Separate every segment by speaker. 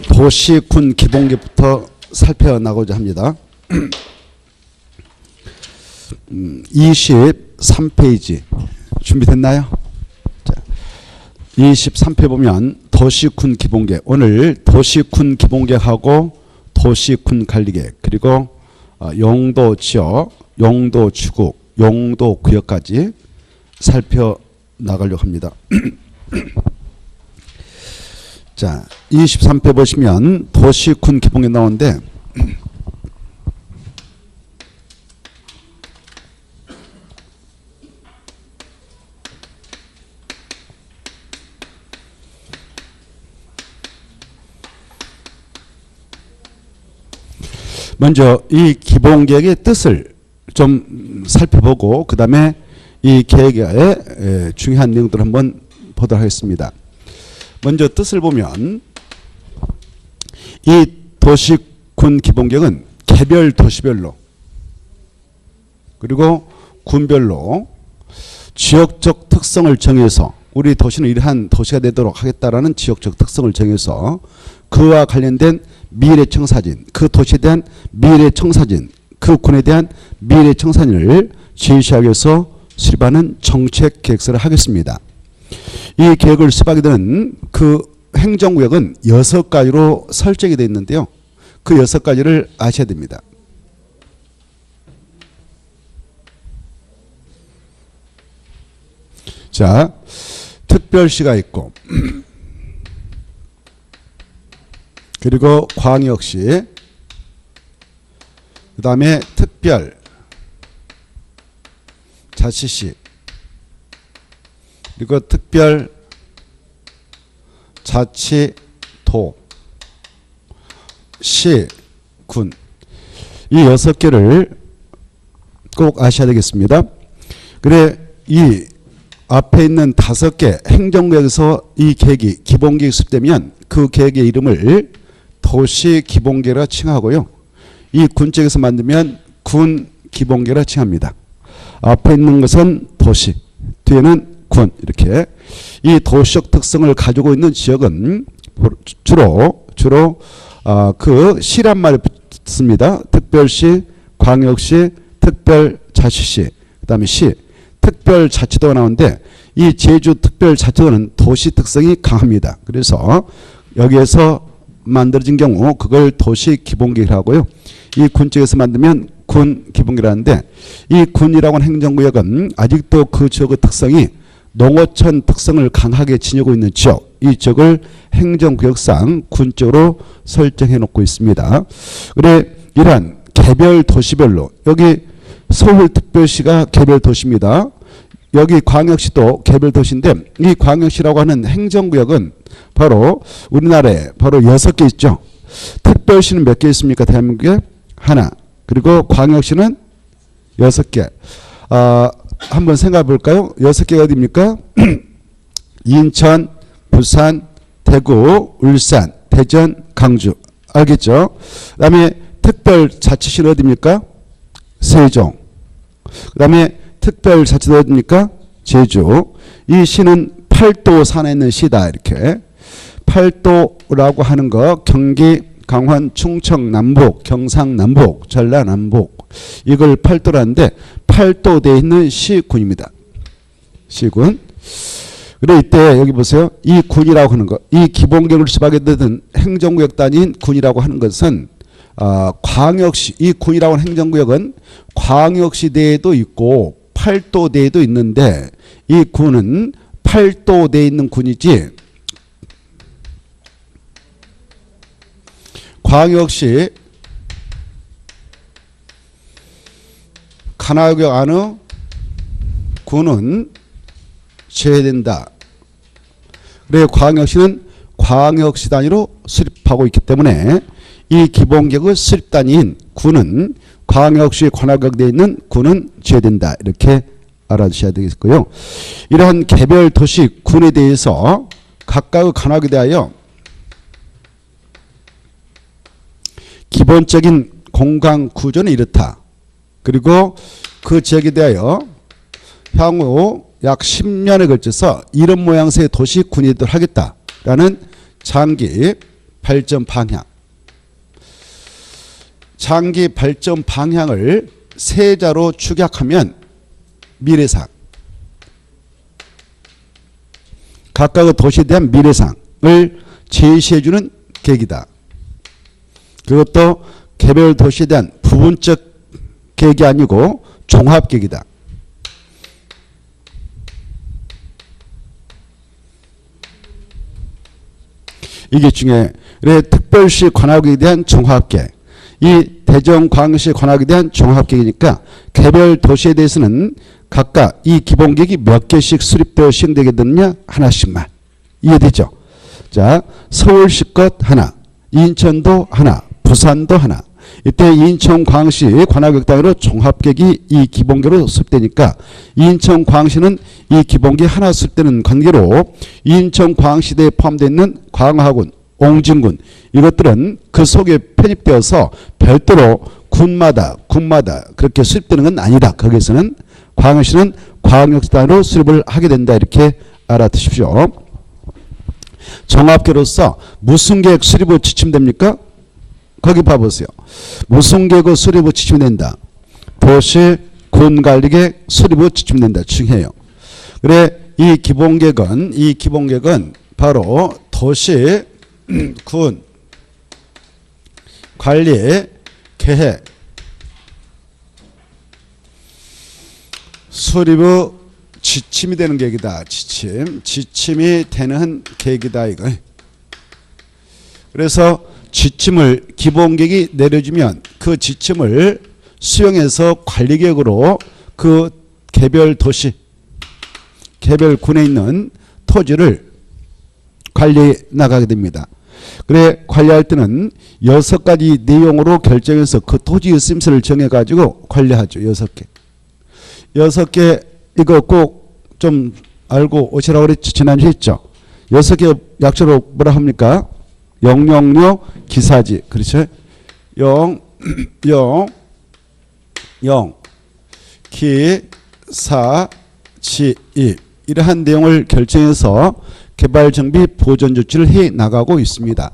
Speaker 1: 도시군 기본계부터 살펴나가고자 합니다. 23페이지 준비됐나요? 자, 23페이지 보면 도시군 기본계, 오늘 도시군 기본계하고 도시군 관리계획, 그리고 용도 지역, 용도 주국, 용도 구역까지 살펴나가려고 합니다. 자, 23페이지 보시면 도시군 기본계 나오는데 먼저 이 기본계획의 뜻을 좀 살펴보고 그 다음에 이 계획의 중요한 내용들을 한번 보도록 하겠습니다. 먼저 뜻을 보면 이 도시군 기본계획은 개별 도시별로 그리고 군별로 지역적 특성을 정해서 우리 도시는 이러한 도시가 되도록 하겠다라는 지역적 특성을 정해서 그와 관련된 미래청사진, 그 도시에 대한 미래청사진, 그 군에 대한 미래청사진을 제시하기 위해서 수립하는 정책 계획서를 하겠습니다. 이 계획을 수립하게 되는 그 행정구역은 6가지로 설정이 되어 있는데요. 그 6가지를 아셔야 됩니다. 자, 특별시가 있고 그리고 광역시, 그 다음에 특별자치시, 그리고 특별자치도, 시, 군, 이 6개를 꼭 아셔야 되겠습니다. 그래 이 앞에 있는 5개 행정구역에서 이 계획이 기본계획이 수립되면 그 계획의 이름을 도시기본계획이라 칭하고요. 이 군 쪽에서 만들면 군기본계획이라 칭합니다. 앞에 있는 것은 도시, 뒤에는 군, 이렇게 이 도시적 특성을 가지고 있는 지역은 주로 그 시란 말이 붙습니다. 특별시, 광역시, 특별자치시, 그 다음에 시, 특별자치도가 나오는데 이 제주 특별자치도는 도시 특성이 강합니다. 그래서 여기에서 만들어진 경우 그걸 도시기본계획이라고요. 이 군 쪽에서 만들면 군기본계획이라는데 이 군이라고 하는 행정구역은 아직도 그 지역의 특성이 농어촌 특성을 강하게 지니고 있는 지역, 이 지역을 행정구역상 군 쪽으로 설정해 놓고 있습니다. 그래 이러한 개별 도시별로, 여기 서울특별시가 개별 도시입니다. 여기 광역시도 개별 도시인데 이 광역시라고 하는 행정구역은 바로 우리나라에 바로 6개 있죠. 특별시는 몇 개 있습니까? 대한민국에 하나. 그리고 광역시는 6개. 한번 생각해 볼까요? 6개가 어디입니까? 인천, 부산, 대구, 울산, 대전, 강주. 알겠죠? 그 다음에 특별자치시는 어디입니까? 세종. 그 다음에 특별자치도 어디입니까? 제주. 이 시는 팔도 산에 있는 시다. 이렇게. 팔도라고 하는 거 경기, 강원, 충청, 남북, 경상, 남북, 전라, 남북. 이걸 팔도라는데 팔도되어 있는 시군입니다. 시군. 그래 이때 여기 보세요. 이 군이라고 하는 거. 이 기본계획을 수립하게 되는 행정구역 단위인 군이라고 하는 것은 광역시, 이 군이라고 하는 행정구역은 광역시 내에도 있고 팔도 내에도 있는데 이 군은 팔도 내에 있는 군이지 광역시 관할구역 안의 군은 제외된다. 그래 광역시는 광역시 단위로 수립하고 있기 때문에 이 기본계획의 수립 단위인 군은 광역시 관할구역 내에 있는 군은 제외된다. 이렇게 알아두셔야 되겠고요. 이러한 개별 도시 군에 대해서 각각의 관할구역에 대하여 기본적인 공간 구조는 이렇다. 그리고 그 지역에 대하여 향후 약 10년에 걸쳐서 이런 모양새의 도시 군이 되도록 하겠다라는 장기 발전 방향. 장기 발전 방향을 세자로 축약하면 미래상. 각각의 도시에 대한 미래상을 제시해주는 계획이다. 그것도 개별 도시에 대한 부분적 계획이 아니고 종합 계획이다. 이게 중요해. 그래, 특별시 관할구에 대한 종합계획. 이 대전광역시 관할구에 대한 종합계획이니까 개별 도시에 대해서는 각각 이 기본계획이 몇 개씩 수립되어 시행되게 되느냐? 하나씩만. 이해되죠? 자, 서울시 것 하나, 인천도 하나, 부산도 하나. 이때 인천광역시 관할구역 단위로 종합계획이 이 기본계획으로 수립되니까 인천광역시는 이 기본계획 하나 수립되는 관계로 인천광역시대에 포함되어 있는 광화군, 옹진군 이것들은 그 속에 편입되어서 별도로 군마다 그렇게 수립되는 건 아니다. 거기에서는 광역시는 광역시 단위로 수립을 하게 된다. 이렇게 알아두십시오. 종합계획으로서 무슨 계획 수립을 지침됩니까? 거기 봐보세요. 무슨 계획 수립을 지침된다. 도시 군관리계획 수립을 지침된다. 중요해요. 그래, 이 기본계획은 바로 도시 군 관리 계획 수립의 지침이 되는 계획이다. 지침이 되는 계획이다. 이거. 그래서 지침을 기본계획이 내려주면 그 지침을 수용해서 관리계획으로 그 개별 도시, 개별 군에 있는 토지를 관리해 나가게 됩니다. 그래, 관리할 때는 6가지 내용으로 결정해서 그 토지의 쓰임새를 정해가지고 관리하죠. 6개. 6개 이거 꼭 좀 알고 오시라고 그랬죠. 지난주에 했죠. 6개 약자로 뭐라 합니까? 영영료 기사지. 그렇죠? 기사지 이러한 내용을 결정해서 개발정비 보전 조치를 해 나가고 있습니다.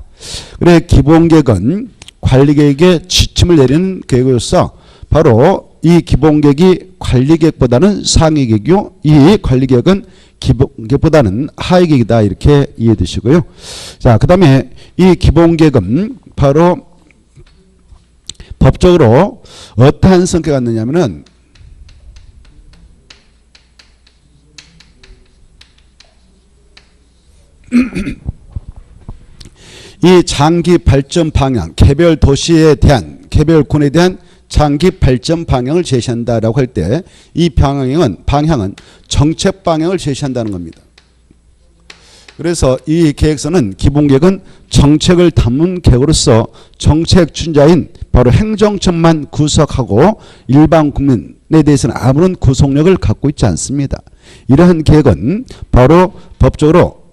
Speaker 1: 그래, 기본계획은 관리계획의 지침을 내리는 계획으로서 바로 이 기본계획이 관리계획보다는 상위계획이요. 이 관리계획은 기본계획보다는 하위계획이다. 이렇게 이해해 두시고요. 자, 그 다음에 이 기본계획은 바로 법적으로 어떠한 성격이 갖느냐면은 이 장기 발전 방향, 개별 도시에 대한, 개별 군에 대한 장기 발전 방향을 제시한다라고 할 때 이 방향은 정책 방향을 제시한다는 겁니다. 그래서 이 계획서는 기본계획은 정책을 담은 계획으로서 정책 추진자인 바로 행정청만 구속하고 일반 국민에 대해서는 아무런 구속력을 갖고 있지 않습니다. 이러한 계획은 바로 법적으로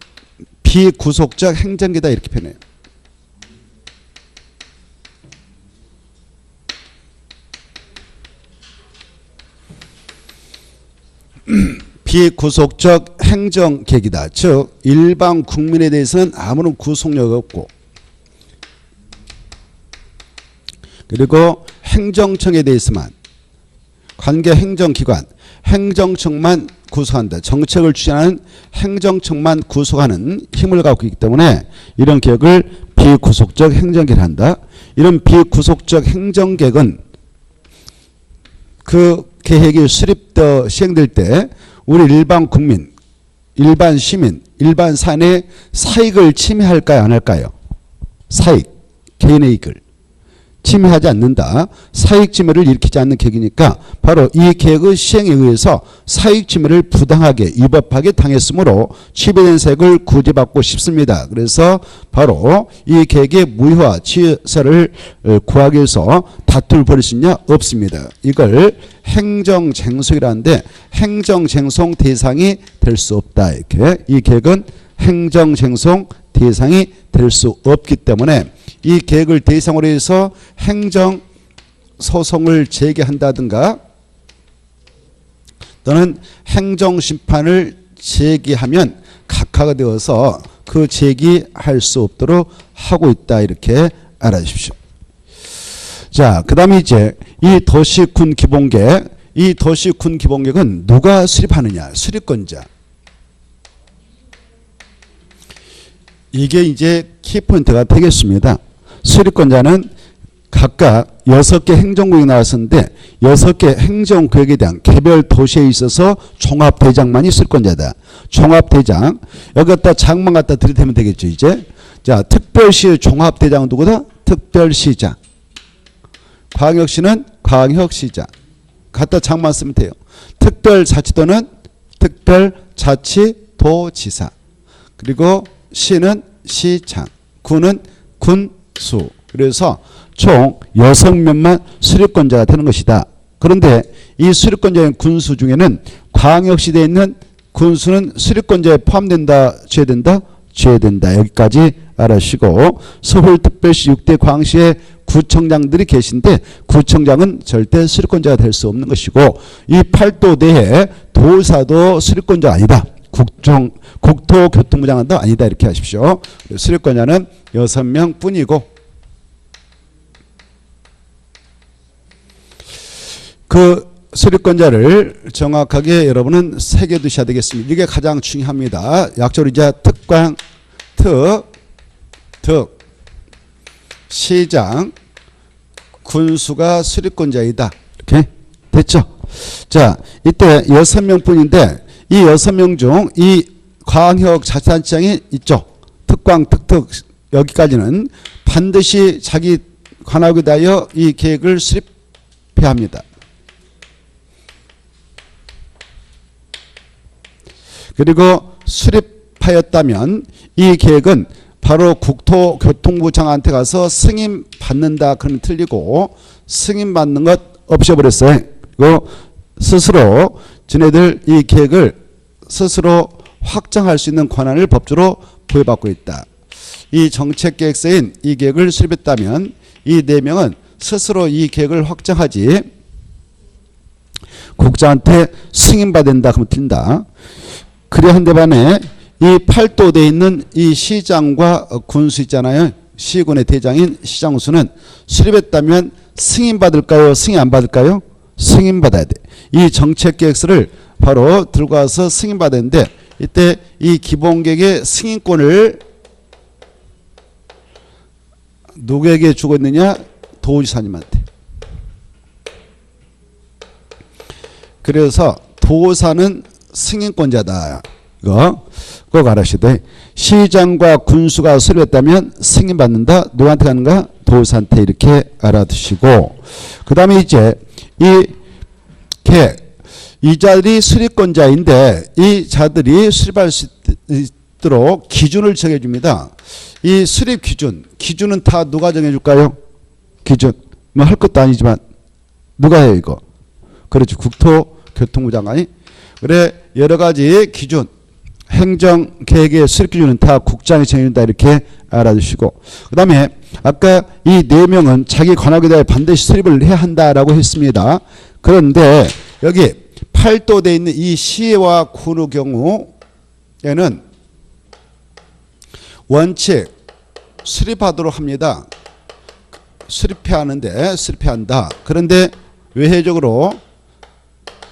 Speaker 1: 비구속적 행정계다 이렇게 표현해요. 비구속적 행정계획이다. 즉 일반 국민에 대해서는 아무런 구속력이 없고 그리고 행정청에 대해서만 관계 행정기관 행정청만 구속한다. 정책을 추진하는 행정청만 구속하는 힘을 갖고 있기 때문에 이런 계획을 비구속적 행정계획을 한다. 이런 비구속적 행정계획은 그 계획이 시행될 때 우리 일반 국민, 일반 시민, 일반 사회의 사익을 침해할까요? 안 할까요? 사익, 개인의 이익을 침해하지 않는다. 사익 침해를 일으키지 않는 계획이니까 바로 이 계획의 시행에 의해서 사익 침해를 부당하게 위법하게 당했으므로 취배된 세액을 구제받고 싶습니다. 그래서 바로 이 계획의 무효화 취소를 구하기 위해서 다툼을 벌일 수 있냐? 없습니다. 이걸 행정쟁송이라는데 행정쟁송 대상이 될 수 없다. 이렇게 이 계획은 행정쟁송 대상이 될 수 없기 때문에 이 계획을 대상으로 해서 행정소송을 제기한다든가 또는 행정심판을 제기하면 각하가 되어서 그 제기할 수 없도록 하고 있다. 이렇게 알아주십시오. 자, 그 다음에 이제 이 도시군 기본계획, 이 도시군 기본계획은 누가 수립하느냐? 수립권자. 이게 이제 키포인트가 되겠습니다. 수립권자는 각각 6개 행정구역이 나왔었는데 6개 행정구역에 대한 개별 도시에 있어서 종합대장만이 수립권자다. 종합대장. 여기 갖다 장만 갖다 들이대면 되겠죠, 이제. 자, 특별시 종합대장은 누구다? 특별시장. 광역시는 광역시장. 갖다 장만 쓰면 돼요. 특별자치도는 특별자치도지사. 그리고 시는 시장. 군은 군수. 그래서 총 6명만 수립권자가 되는 것이다. 그런데 이 수립권자인 군수 중에는 광역시대에 있는 군수는 수립권자에 포함된다, 제외된다? 제외된다. 여기까지 알아주시고, 서울특별시 6대 광시에 구청장들이 계신데 구청장은 절대 수립권자가 될 수 없는 것이고, 이 8도 내에 도사도 수립권자가 아니다. 국토교통부장도 아니다. 이렇게 하십시오. 수립권자는 6명 뿐이고, 그 수립권자를 정확하게 여러분은 새겨두셔야 되겠습니다. 이게 가장 중요합니다. 약적으로 이제 특광, 시장, 군수가 수립권자이다. 이렇게 됐죠? 자, 이때 6명 뿐인데 이 6명 중 이 광역자치단체장이 있죠. 특광, 여기까지는 반드시 자기 관할에 대하여 이 계획을 수립해야 합니다. 그리고 수립하였다면 이 계획은 바로 국토교통부 장한테 가서 승인 받는다. 그러면 틀리고, 승인 받는 것 없애버렸어요. 그리고 스스로 지네들 이 계획을 스스로 확정할 수 있는 권한을 법조로 부여받고 있다. 이 정책계획서인 이 계획을 수립했다면 이 4명은 스스로 이 계획을 확정하지 국장한테 승인받는다. 그러면 틀린다. 그래 한데 반해 이 8도대에 있는 이 시장과 군수 있잖아요. 시군의 대장인 시장수는 수립했다면 승인받을까요? 승인 안 받을까요? 승인받아야 돼. 이 정책계획서를 바로 들고 와서 승인받았는데 이때 이 기본계획의 승인권을 누구에게 주고 있느냐? 도지사님한테. 그래서 도사는 승인권자다. 이거 꼭 알아셔야 돼. 시장과 군수가 수립했다면 승인받는다. 누구한테 가는가? 도사한테. 이렇게 알아두시고, 그 다음에 이제 이 자들이 수립권자인데 이 자들이 수립할 수 있도록 기준을 정해줍니다. 이 수립 기준은 다 누가 정해줄까요? 기준. 뭐 할 것도 아니지만 누가 해요 이거? 그렇지, 국토교통부 장관이. 그래, 여러 가지 기준, 행정계획의 수립 기준은 다 국장이 정해준다. 이렇게 알아두시고, 그 다음에 아까 이 4명은 자기 관할에 대해 반드시 수립을 해야 한다라고 했습니다. 그런데 여기 8도대에 있는 이 시와 군의 경우에는 원칙 수립하도록 합니다. 수립해야 하는데 수립해야 한다. 그런데 외회적으로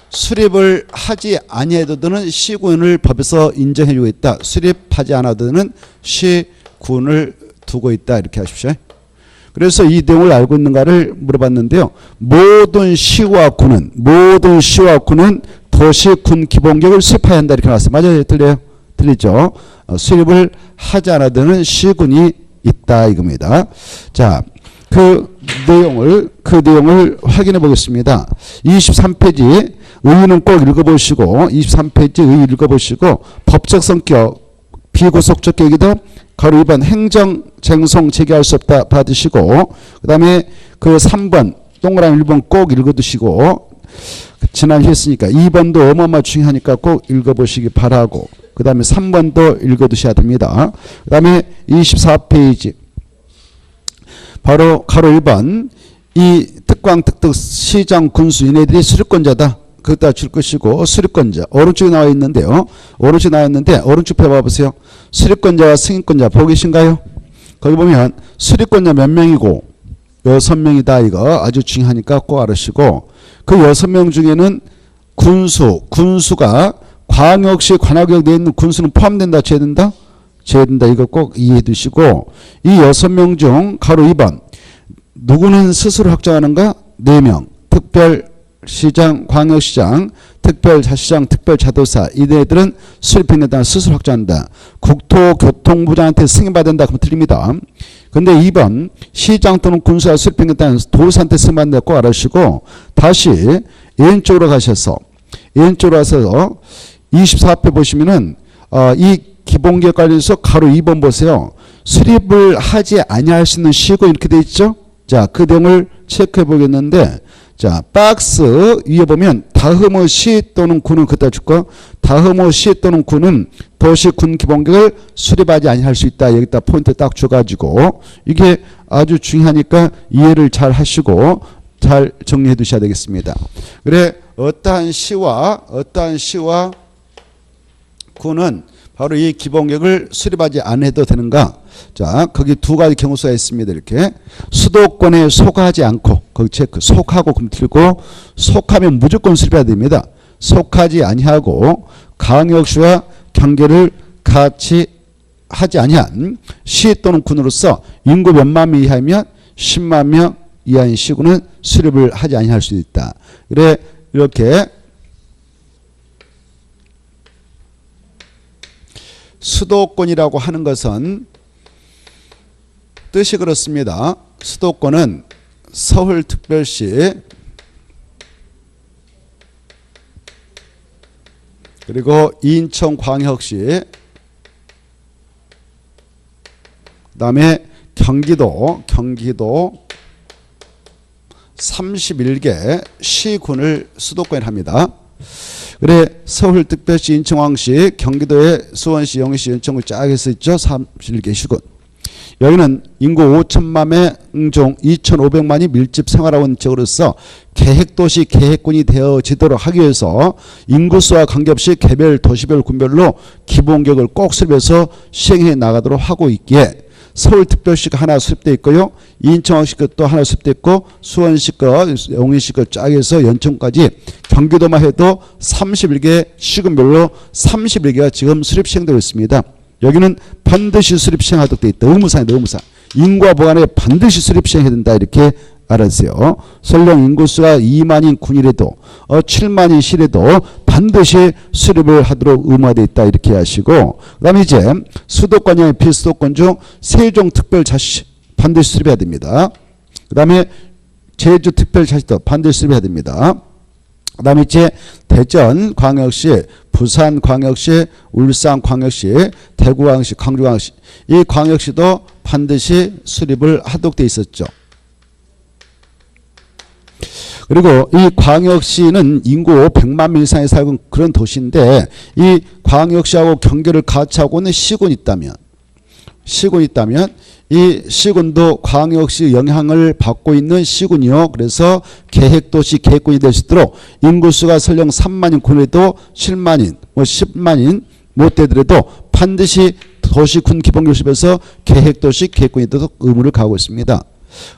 Speaker 1: 수립을 하지 아니해도는 시군을 법에서 인정해주고 있다. 수립하지 않아도는 시군을 두고 있다. 이렇게 하십시오. 그래서 이 내용을 알고 있는가를 물어봤는데요. 모든 시와 군은 도시군 기본계획을 수립해야 한다. 이렇게 나왔어요. 맞아요? 틀려요? 틀리죠? 수립을 하지 않아도는 시군이 있다. 이겁니다. 자, 그 내용을 확인해 보겠습니다. 23페이지 의의는 꼭 읽어보시고, 23페이지 의의 읽어보시고, 법적 성격, 비구속적 계획이다. 가로 2번 행정쟁송 제기할 수 없다 받으시고, 그 다음에 그 3번 동그라미 1번 꼭 읽어두시고, 지난주 했으니까 2번도 어마어마 중요하니까 꼭 읽어보시기 바라고, 그 다음에 3번도 읽어두셔야 됩니다. 그 다음에 24페이지 바로 가로 1번 이 특광, 특특, 시장, 군수 얘네들이 수립권자다. 그다 줄 것이고 수립권자 오른쪽에 나와 있는데요. 오른쪽에 나와 있는데 오른쪽 펴 봐보세요. 수립권자와 승인권자 보고 계신가요? 거기 보면 수립권자 몇 명이고 6명이다. 이거 아주 중요하니까 꼭 알으시고 그 6명 중에는 군수가 광역시 관할구역 내에 있는 군수는 포함된다 제외된다? 제외된다. 이거 꼭 이해해 두시고 이 6명 중 가로 2번 누구는 스스로 확정하는가? 4명 특별시장, 광역시장, 특별자치장, 특별자도사 이들은 수립행정단 스스로 확정한다. 국토교통부장한테 승인받는다. 그러면 틀립니다. 근데 2번 시장 또는 군수와 수립행정단 도사한테 승인받는다. 꼭 알아주시고 다시 왼쪽으로 가셔서 24표 보시면은 이 기본계획 관련해서 가로 2번 보세요. 수립을 하지 아니할 수 있는 시고 이렇게 돼 있죠. 자, 그 내용을 체크해 보겠는데 자, 박스 위에 보면 다흠어시 또는 군은 그다 줄까? 다흠어시 또는 군은 도시 군 기본계획을 수립하지 아니할 수 있다. 여기다 포인트 딱 줘가지고 이게 아주 중요하니까 이해를 잘 하시고 잘 정리해 두셔야 되겠습니다. 그래 어떠한 시와 군은 바로 이 기본계획을 수립하지 않아도 되는가? 자, 거기 두 가지 경우수가 있습니다. 이렇게 수도권에 속하지 않고 거기 체크 속하고 그럼 틀고 속하면 무조건 수립해야 됩니다. 속하지 아니하고 광역시와 경계를 같이 하지 아니한 시 또는 군으로서 인구 몇만 명 이하이면 10만 명 이하인 시군은 수립을 하지 아니할 수 있다. 그래 이렇게 수도권이라고 하는 것은 뜻이 그렇습니다. 수도권은 서울특별시 그리고 인천광역시 그다음에 경기도 31개 시군을 수도권에 합니다. 그래 서울특별시, 인천광역시, 경기도의 수원시, 영희시, 연천구 쫙 해서 있죠. 31개 시군. 여기는 인구 5천만 명 중 2,500만이 밀집 생활하고 있는 지역으로서 계획도시, 계획군이 되어지도록 하기 위해서 인구수와 관계없이 개별, 도시별, 군별로 기본계획을 꼭 수립해서 시행해 나가도록 하고 있기에 서울특별시가 하나 수립되어 있고요. 인천광역시가 또 하나 수립되어 있고 수원시가, 영희시가 쫙 해서 연천까지 경기도만 해도 31개 시군별로 31개가 지금 수립 시행되고 있습니다. 여기는 반드시 수립 시행하도록 되어 있다. 의무사입니다. 의무사. 인구와 보관에 반드시 수립 시행해야 된다. 이렇게 알아주세요. 설령 인구수가 2만인 군이라도 7만인 시라도 반드시 수립을 하도록 의무화되어 있다. 이렇게 하시고 그 다음에 이제 수도권이 비수도권 중 세종특별자치 반드시 수립해야 됩니다. 그 다음에 제주특별자치도 반드시 수립해야 됩니다. 그 다음에 이제 대전광역시, 부산광역시, 울산광역시, 대구광역시, 광주광역시 이 광역시도 반드시 수립을 하도록 되어 있었죠. 그리고 이 광역시는 인구 100만 명 이상이 살고 그런 도시인데 이 광역시하고 경계를 같이 하고 있는 시군이 있다면 이 시군도 광역시 영향을 받고 있는 시군이요. 그래서 계획도시 계획군이 될 수 있도록 인구수가 설령 3만인 군에도 7만인 10만인 못 되더라도 반드시 도시군 기본교습에서 계획도시 계획군이 되도록 의무를 가하고 있습니다.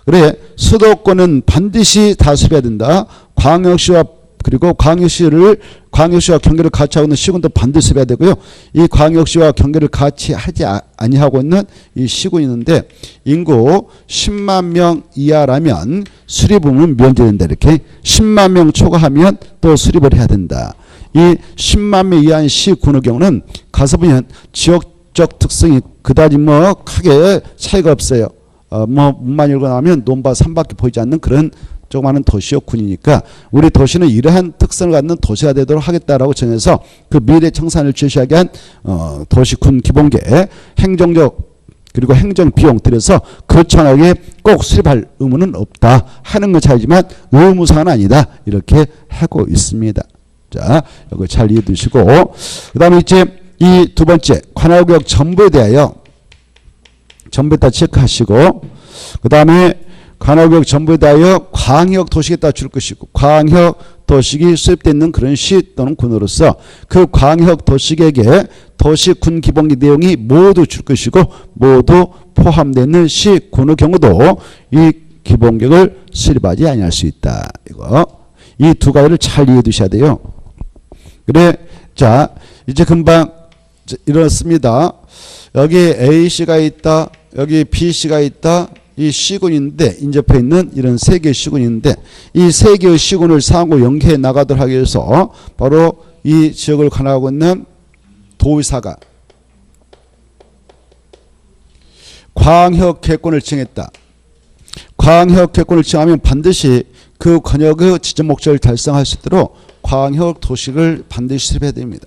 Speaker 1: 그래 수도권은 반드시 다 수립해야 된다. 광역시와 그리고 광역시와 경계를 같이 하고 있는 시군도 반드시 수립해야 되고요. 이 광역시와 경계를 같이 하지 아니하고 있는 이 시군이 있는데 인구 10만 명 이하라면 수립 의무는 면제된다. 이렇게 10만 명 초과하면 또 수립을 해야 된다. 이 10만 명 이하인 시군의 경우는 가서 보면 지역적 특성이 그다지 뭐 크게 차이가 없어요. 문만 열고 나면 논바 산밖에 보이지 않는 그런 조그마한 도시역 군이니까 우리 도시는 이러한 특성을 갖는 도시가 되도록 하겠다라고 정해서 그 미래 청산을 제시하게 한 도시군 기본계획 행정적 그리고 행정 비용 들여서 거창하게 꼭 수립할 의무는 없다 하는 것 차이지만 의무사항은 아니다 이렇게 하고 있습니다. 자, 이거 잘 이해 두시고 그 다음에 이제 이 두 번째 관할구역 전부에 대하여 전부 다 체크하시고 그 다음에 관할구역 전부에 대하여 광역 도시에 따라 줄 것이고 광역 도시기 수립되어 있는 그런 시 또는 군으로서 그 광역 도시에게 도시군 기본기 내용이 모두 줄 것이고 모두 포함되어 있는 시 군의 경우도 이 기본계획을 수립하지 아니할 수 있다. 이거 이 두 가지를 잘 이해해 두셔야 돼요. 그래 자 이제 금방 일어났습니다. 여기 A씨가 있다. 여기 B씨가 있다. 이 시군인데 인접해 있는 이런 세 개의 시군인데 이 세 개의 시군을 상호 연계해 나가도록 하기 위해서 바로 이 지역을 관할하고 있는 도의사가 광역계획권을 지정했다. 광역계획권을 지정하면 반드시 그 권역의 지정 목적을 달성할 수 있도록 광역도시를 반드시 수립해야 됩니다.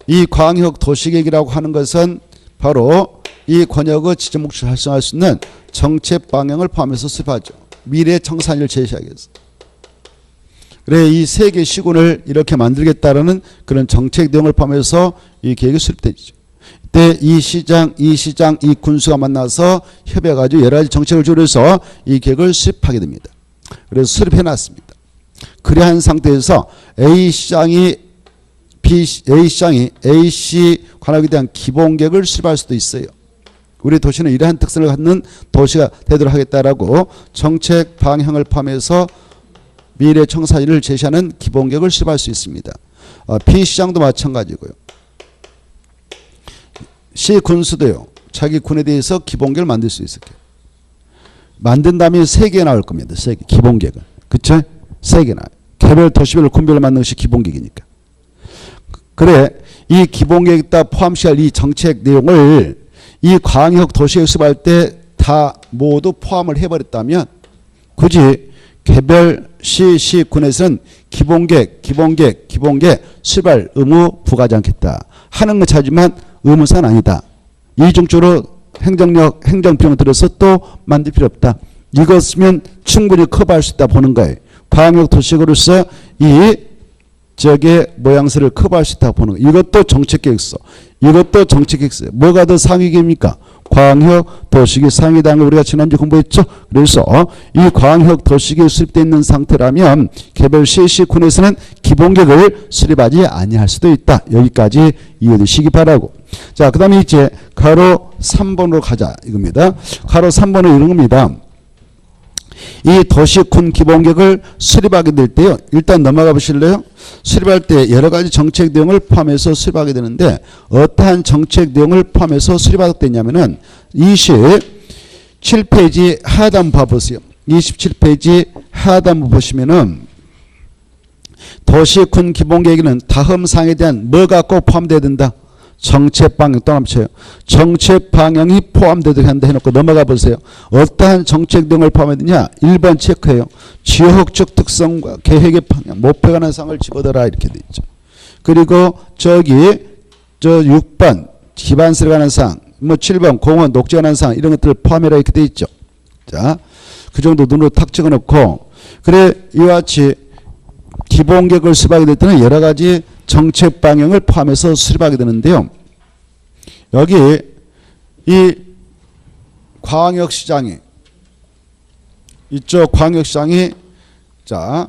Speaker 1: 이 광역도시계획이라고 하는 것은 바로 이 권역의 지정 목적을 달성할 수 있는 정책 방향을 포함해서 수립하죠. 미래 청산을 제시하기 위해서. 그래 이 세 개 시군을 이렇게 만들겠다라는 그런 정책 내용을 포함해서 이 계획이 수립되죠. 이때 이 시장, 이 군수가 만나서 협의해가지고 여러 가지 정책을 조율해서 이 계획을 수립하게 됩니다. 그래서 수립해놨습니다. 그러한 상태에서 A시장이 A씨 관할에 대한 기본계획을 수립할 수도 있어요. 우리 도시는 이러한 특성을 갖는 도시가 되도록 하겠다라고 정책 방향을 포함해서 미래 청사진을 제시하는 기본계획을 수립할 수 있습니다. B시장도 마찬가지고요. 시군수도요. 자기 군에 대해서 기본계획을 만들 수 있을게요. 만든 다음에 3개 나올 겁니다. 3개 기본계획은. 그쵸? 3개 나와요. 개별 도시별 군별로 만든 것이 기본계획이니까. 그래 이 기본계획 다 포함시할 이 정책 내용을 이 광역 도시에 수립할 때 다 모두 포함을 해버렸다면 굳이 개별 시군에서는 기본계획 수립할 의무 부과하지 않겠다 하는 것 차지만 의무사는 아니다. 이중적으로 행정비용을 들여서 또 만들 필요 없다. 이것이면 충분히 커버할 수 있다 보는 거예요. 광역 도시로서 이 지역의 모양새를 커버할 수 있다고 보는 거예요. 이것도 정책계획서. 뭐가 더 상위계획입니까? 광역 도시계 상위다는 걸 우리가 지난주 공부했죠. 그래서 이 광역 도시계획 수립되어 있는 상태라면 개별 시군에서는 기본계획을 수립하지 아니할 수도 있다. 여기까지 이해해 주시기 바라고. 자, 그 다음에 이제 가로 3번으로 가자 이겁니다. 가로 3번은 이런 겁니다. 이 도시군 기본계획을 수립하게 될 때요. 일단 넘어가 보실래요? 수립할 때 여러 가지 정책 내용을 포함해서 수립하게 되는데 어떠한 정책 내용을 포함해서 수립하게 되냐면은 27페이지 하단부 봐보세요. 27페이지 하단부 보시면은 도시군 기본계획에는 다음 사항에 대한 뭐가 꼭 포함되어야 된다. 정책 방향 또 합쳐요. 정책 방향이 포함되도록 한다 해놓고 넘어가 보세요. 어떠한 정책 등을 포함했느냐. 1번 체크해요. 지역적 특성과 계획의 방향, 목표에 관한 사항을 집어넣어라 이렇게 돼 있죠. 그리고 저 6번 기반시설에 관한 사항, 7번 공원 녹지에 관한 사항 이런 것들을 포함해라 이렇게 돼 있죠. 자, 그 정도 눈으로 탁 찍어놓고 그래 이와 같이 기본계획을 수립하게 될 때는 여러 가지 정책 방향을 포함해서 수립하게 되는데요. 여기 이 광역시장이 이쪽 광역시장이 자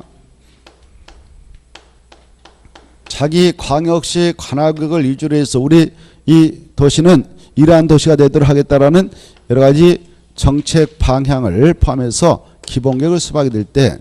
Speaker 1: 자기 광역시 관할구역을 위주로 해서 우리 이 도시는 이러한 도시가 되도록 하겠다라는 여러 가지 정책 방향을 포함해서 기본계획을 수립하게 될 때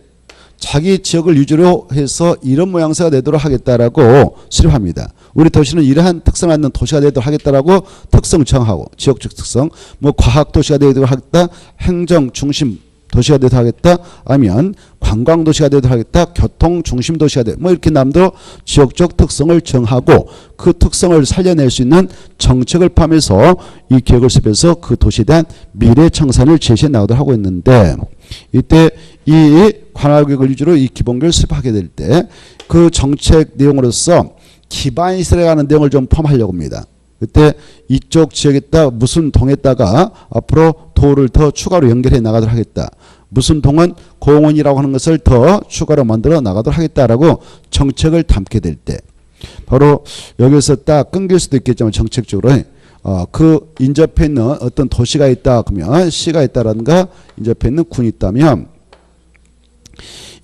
Speaker 1: 자기 지역을 위주로 해서 이런 모양새가 되도록 하겠다라고 수립합니다. 우리 도시는 이러한 특성을 갖는 도시가 되도록 하겠다라고 특성 정하고 지역적 특성, 과학도시가 되도록 하겠다, 행정중심 도시가 되도록 하겠다, 아니면 관광도시가 되도록 하겠다, 교통중심도시가 되도록 이렇게 남도 지역적 특성을 정하고 그 특성을 살려낼 수 있는 정책을 포함해서 이 계획을 수립해서 그 도시에 대한 미래 청산을 제시해 나가도록 하고 있는데 이때 이 관할구역을 위주로 이 기본계획을 수립하게 될 때 그 정책 내용으로서 기반시설에 관한 내용을 좀 포함하려고 합니다. 그때 이쪽 지역에다 무슨 동에다가 앞으로 도를 더 추가로 연결해 나가도록 하겠다. 무슨 동은 공원이라고 하는 것을 더 추가로 만들어 나가도록 하겠다라고 정책을 담게 될 때 바로 여기서 딱 끊길 수도 있겠지만 정책적으로 그 인접해 있는 어떤 도시가 있다 그러면 시가 있다라든가 인접해 있는 군이 있다면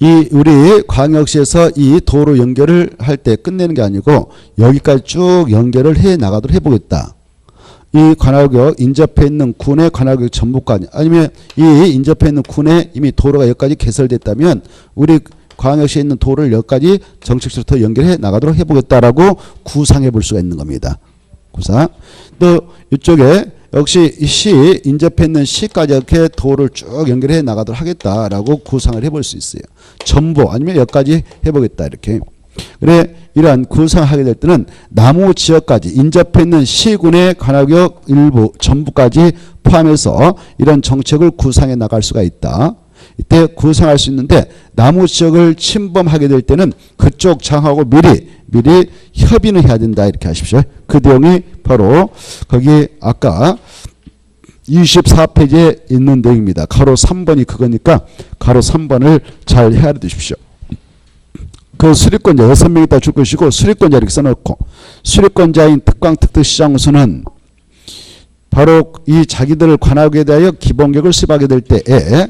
Speaker 1: 이 우리 광역시에서 이 도로 연결을 할 때 끝내는 게 아니고 여기까지 쭉 연결을 해 나가도록 해보겠다. 이 관할구역 인접해 있는 군의 관할구역 전부까지 아니면 이 인접해 있는 군에 이미 도로가 여기까지 개설됐다면 우리 광역시에 있는 도로를 여기까지 정책적으로 더 연결해 나가도록 해보겠다라고 구상해 볼 수가 있는 겁니다. 구상. 또 이쪽에 역시 시 인접해 있는 시까지 이렇게 도로를 쭉 연결해 나가도록 하겠다라고 구상을 해볼 수 있어요. 전부 아니면 여기까지 해보겠다 이렇게. 그래 이러한 구상을 하게 될 때는 나무 지역까지 인접해 있는 시군의 관할구역 일부 전부까지 포함해서 이런 정책을 구상해 나갈 수가 있다. 이때 구상할 수 있는데 나무 지역을 침범하게 될 때는 그쪽 장하고 미리 협의는 해야 된다 이렇게 하십시오. 그 내용이 바로 거기 아까 24페이지에 있는 내용입니다. 가로 3번이 그거니까 가로 3번을 잘 헤아려 두십시오. 그 수립권자 6명 있다 줄 것이고 수립권자 이렇게 써놓고 수립권자인 특광특특시장수는 바로 이 자기들 관할구에 대하여 기본계획을 수립하게 될 때에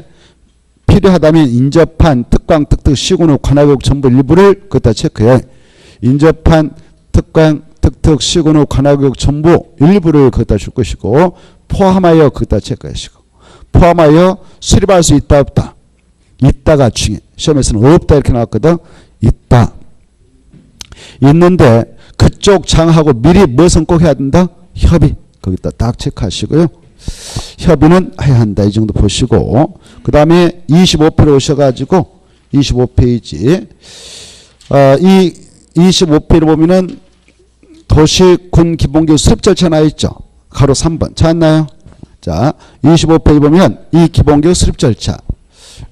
Speaker 1: 필요하다면 인접한 특광특특 시군의 관할구역 전부 일부를 그것다 체크해. 인접한 특광특특 시군의 관할구역 전부 일부를 그것다 줄 것이고 포함하여 그것다 체크하시고 포함하여 수립할 수 있다 없다. 있다가 중요해. 시험에서는 없다 이렇게 나왔거든. 있다. 있는데 그쪽 장하고 미리 무엇은 꼭 해야 된다? 협의. 거기다 딱 체크하시고요. 협의는 해야 한다. 이 정도 보시고 그 다음에 25페이지 오셔가지고 25페이지 이 25페이지 보면은 도시군 기본계획 수립 절차 나와 있죠. 가로 3번 찾았나요? 자 25페이지 보면 이 기본계획 수립 절차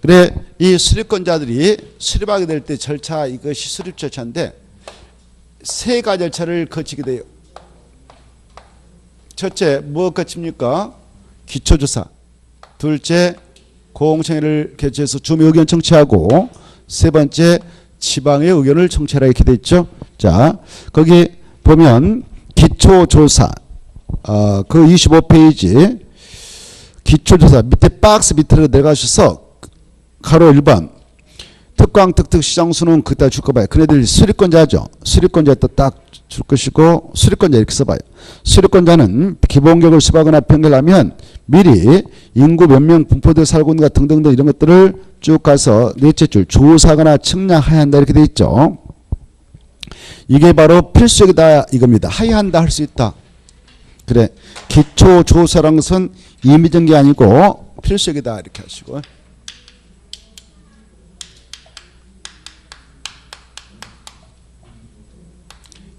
Speaker 1: 그래 이 수립권자들이 수립하게 될 때 절차 이것이 수립 절차인데 세 가지 절차를 거치게 돼요. 첫째 무엇 거칩니까? 기초조사. 둘째 공청회를 개최해서 주민 의견 청취하고 세 번째 지방의 의견을 청취하라 이렇게 돼 있죠. 자 거기 보면 기초조사 그 25페이지 기초조사 밑에 박스 밑으로 내려가셔서 가로 1번 특광특특시장수는 그따 줄 거 봐요. 그네들 수립권자죠. 수립권자 딱 줄 것이고 수립권자 이렇게 써봐요. 수립권자는 기본계획을 수립하거나 변경하면 미리 인구 몇 명 분포돼 살고 있는가 등등등 이런 것들을 쭉 가서 넷째 줄 조사하거나 측량해야 한다 이렇게 돼 있죠. 이게 바로 필수적이다 이겁니다. 하야한다 할 수 있다. 그래 기초조사라는 것은 임의적인 게 아니고 필수적이다 이렇게 하시고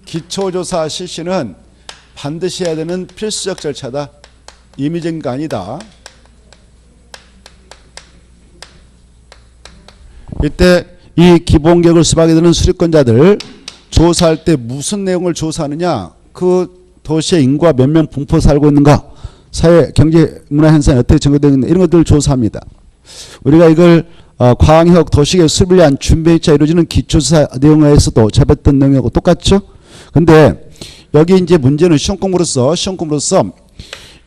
Speaker 1: 기초조사 실시는 반드시 해야 되는 필수적 절차다. 임의적인 거 아니다. 이때 이 기본계획을 수립하게 되는 수립권자들 조사할 때 무슨 내용을 조사하느냐 그 도시의 인구가 몇 명 분포 살고 있는가 사회 경제 문화 현상이 어떻게 전개되어 있는가 이런 것들을 조사합니다. 우리가 이걸 광역 도시계획 수립을 위한 준비차 이루어지는 기초조사 내용에서도 잡았던 내용하고 똑같죠. 근데 여기 이제 문제는 시험 공부로서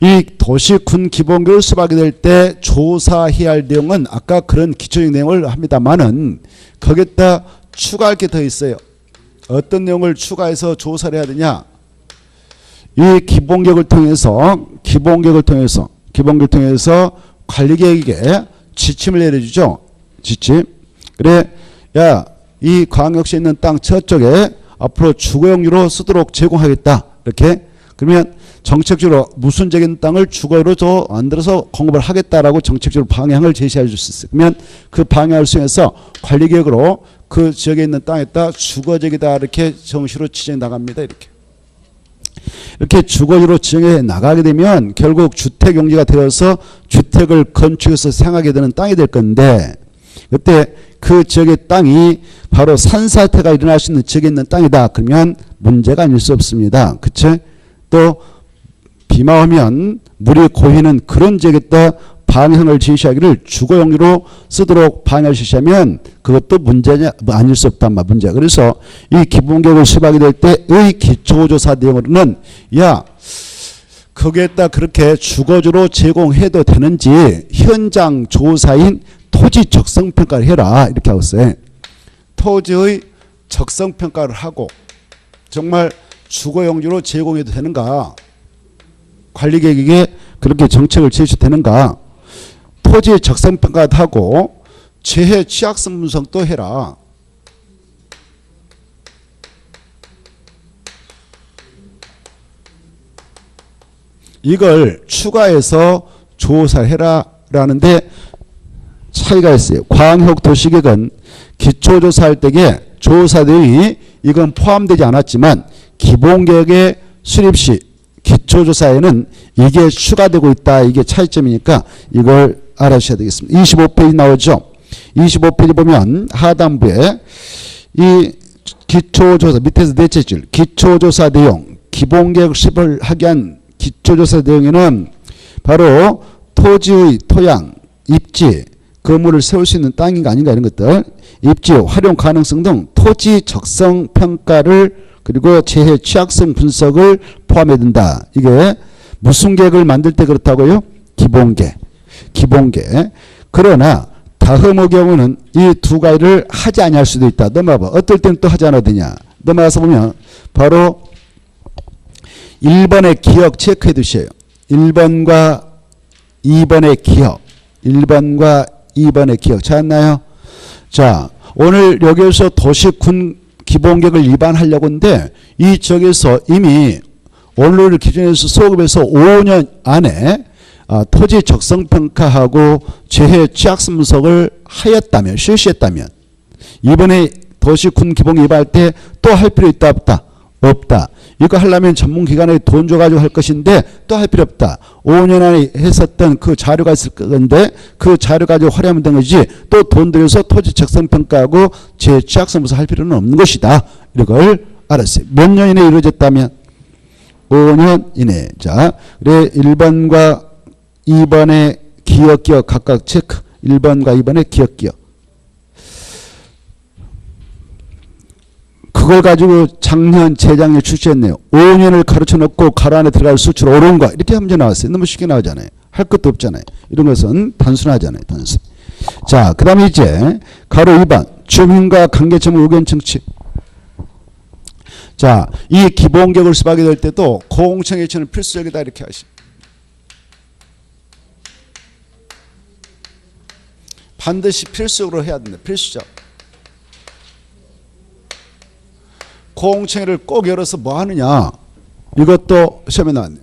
Speaker 1: 이 도시군 기본계획을 수립하게 될 때 조사해야 할 내용은 아까 그런 기초적인 내용을 합니다만은 거기에다 추가할 게 더 있어요. 어떤 내용을 추가해서 조사를 해야 되냐? 이 기본계획을 통해서 관리계획에 지침을 내려주죠. 지침. 그래, 야, 이 광역시에 있는 땅 저쪽에 앞으로 주거용지로 쓰도록 제공하겠다. 이렇게. 그러면 정책적으로 무슨적인 땅을 주거로 만들어서 공급을 하겠다라고 정책적으로 방향을 제시해 줄 수 있어요. 그러면 그 방향을 수행해서 관리계획으로 그 지역에 있는 땅에다 주거지역이다 이렇게 정시로 지정해 나갑니다. 이렇게 주거지로 지정해 나가게 되면 결국 주택용지가 되어서 주택을 건축해서 생활하게 되는 땅이 될 건데 그때 그 지역의 땅이 바로 산사태가 일어날 수 있는 지역에 있는 땅이다. 그러면 문제가 아닐 수 없습니다. 그쵸? 또 비가 오면 물이 고이는 그런 지역에다 방향을 제시하기를 주거용지로 쓰도록 방향을 제시하면 그것도 문제냐 아닐 수 없단 말 문제. 그래서 이 기본계획을 수립하게 될 때의 기초조사 내용으로는 야 거기에다 그렇게 주거지로 제공해도 되는지 현장 조사인 토지 적성평가를 해라 이렇게 하고 있어요. 토지의 적성평가를 하고 정말 주거용지로 제공해도 되는가, 관리계획에 그렇게 정책을 제시해도 되는가, 토지 적성평가도 하고 재해 취약성 분석도 해라. 이걸 추가해서 조사해라 라는데 차이가 있어요. 광역도시계획은 기초조사할 때에 조사 내용이 이건 포함되지 않았지만 기본계획의 수립 시 기초조사에는 이게 추가되고 있다. 이게 차이점이니까 이걸 알아주셔야 되겠습니다. 25페이지 나오죠. 25페이지 보면 하단부에 이 기초조사 밑에서 넷째 줄 기초조사 내용 기본계획 수립을 하기 위한 기초조사 내용에는 바로 토지의 토양, 입지, 건물을 세울 수 있는 땅인가 아닌가 이런 것들, 입지, 활용 가능성 등 토지 적성 평가를 그리고 재해 취약성 분석을 포함해 둔다. 이게 무슨 계획을 만들 때 그렇다고요? 기본계. 그러나 다음의 경우는 이 두 가지를 하지 않을 수도 있다. 넘어가봐. 어떨 때는 또 하지 않아도 되냐. 넘어가서 보면 바로 1번의 기억 체크해 두셔요. 1번과 2번의 기억. 1번과 2번의 기억. 찾았나요? 자, 오늘 여기에서 도시군 기본계획을 위반하려고 하는데 이 지역에서 이미 원로를 기준해서 소급해서 5년 안에 토지 적성평가하고 재해 취약성 분석을 하였다면, 실시했다면 이번에 도시군 기본계획 위반할 때 또 할 필요 있다 없다? 없다. 이거 하려면 전문기관에 돈 줘가지고 할 것인데 또 할 필요 없다. 5년 안에 했었던 그 자료가 있을 건데 그 자료 가지고 활용하면 되는 거지 또 돈 들여서 토지 적성평가하고 재해 취약성 분석 할 필요는 없는 것이다. 이걸 알았어요. 몇 년 이내에 이루어졌다면? 5년 이내. 자, 그래 1번과 2번의 기억 각각 체크. 1번과 2번의 기억. 그걸 가지고 작년, 재작년 출시했네요. 5년을 가르쳐 놓고 가로 안에 들어갈 수출 옳은 거. 이렇게 문제 나왔어요. 너무 쉽게 나오잖아요. 할 것도 없잖아요. 이런 것은 단순하잖아요. 단순. 자, 그 다음에 이제 가로 2번. 주민과 관계점 의견 청취. 자, 이 기본계획을 수립하게 될 때도 공청회 요청은 필수적이다 이렇게 하시죠. 반드시 필수적으로 해야 된다. 필수적. 공청회를 꼭 열어서 뭐 하느냐. 이것도 시험에 나왔네요.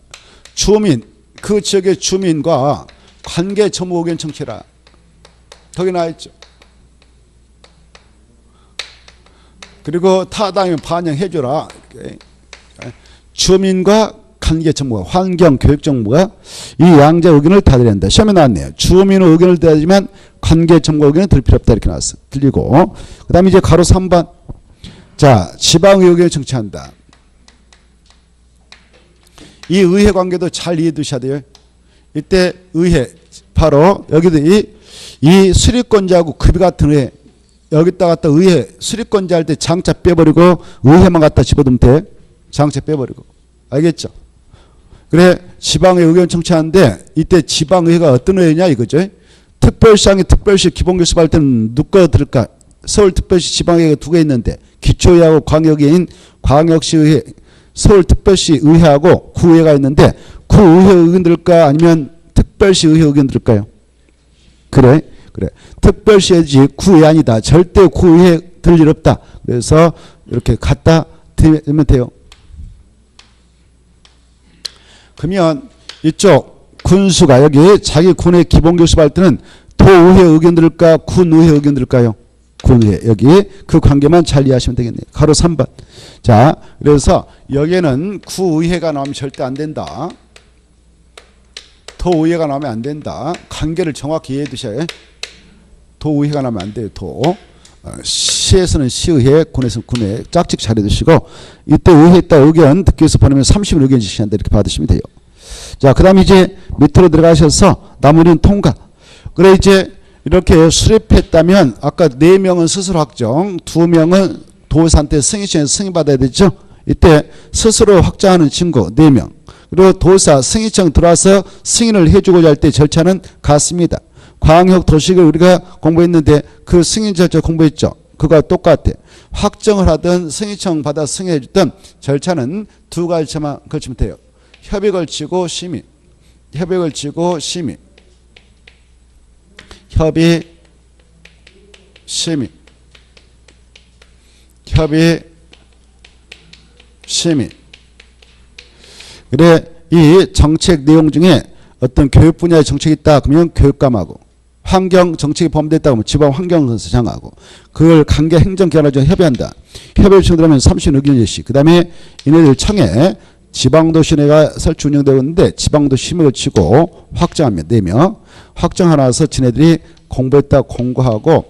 Speaker 1: 주민, 그 지역의 주민과 관계 전무 의견 청취라. 거기 나와있죠. 그리고 타당하면 반영해주라. 이렇게. 주민과 관계 전무가, 환경, 교육 정보가 이 양자 의견을 다 드려야 한다. 시험에 나왔네요. 주민의 의견을 드려야지만 관계 전무 의견은 들 필요 없다. 이렇게 나왔어. 들리고. 그 다음에 이제 가로 3번. 자, 지방의 의견을 청취한다. 이 의회 관계도 잘 이해해 두셔야 돼요. 이때 의회, 바로 여기도 이 수립권자하고 급이 같은 의회, 여기다 갖다 의회, 수립권자 할 때 장차 빼버리고 의회만 갖다 집어두면 돼. 장차 빼버리고. 알겠죠? 그래, 지방의 의견 청취하는데 이때 지방의회가 어떤 의회냐 이거죠. 특별시장이 특별시 기본교섭 할 때는 누가 들을까? 서울특별시 지방의회가 두 개 있는데 기초의회하고 광역의회인 광역시의회, 서울특별시 의회하고 구의회가 있는데 구의회 의견 들을까 아니면 특별시 의회 의견 들을까요? 그래. 특별시의지 구의회 아니다. 절대 구의회 들 일 없다. 그래서 이렇게 갖다 드리면 돼요. 그러면 이쪽 군수가 여기 자기 군의 기본교섭 할 때는 도의회 의견 들을까 군의회 의견 들을까요? 군의회. 여기 그 관계만 잘 이해하시면 되겠네요. 가로 3번. 자, 그래서 여기에는 구의회가 나오면 절대 안 된다. 도의회가 나오면 안 된다. 관계를 정확히 이해해 두셔야 해요. 도의회가 나오면 안 돼요. 도. 시에서는 시의회, 군에서는 군의회. 짝짓 잘 해두시고 이때 의회에 있다 의견 듣기 위해서 보내면 30을 의견 지시한다. 이렇게 받으시면 돼요. 자, 그 다음에 이제 밑으로 들어가셔서 나머지는 통과. 그래 이제 이렇게 수립했다면 아까 4명은 스스로 확정, 2명은 도의사한테 승인시에서 승인받아야 되죠. 이때 스스로 확정하는 친구 4명. 그리고 도사, 승인청 들어와서 승인을 해주고자 할 때 절차는 같습니다. 광역 도시계획 우리가 공부했는데 그 승인 절차 공부했죠. 그거와 똑같아. 확정을 하든 승인청 받아 승인해 주든 절차는 두 가지만 걸치면 돼요. 협의 걸치고 심의. 협의 걸치고 심의. 협의, 심의. 협의, 심의. 그래, 이 정책 내용 중에 어떤 교육 분야의 정책이 있다 그러면 교육감하고, 환경 정책이 포함되어 있다고 하면 지방 환경청하고, 그걸 관계 행정기관하고 협의한다. 협의 요청 들어가면 36일 예시. 그 다음에 이네들 청에 지방도시내가 설치 운영되고 있는데 지방도시 힘을 치고 확정합니다. 4명. 확정하고 나서 지네들이 공부했다 공고하고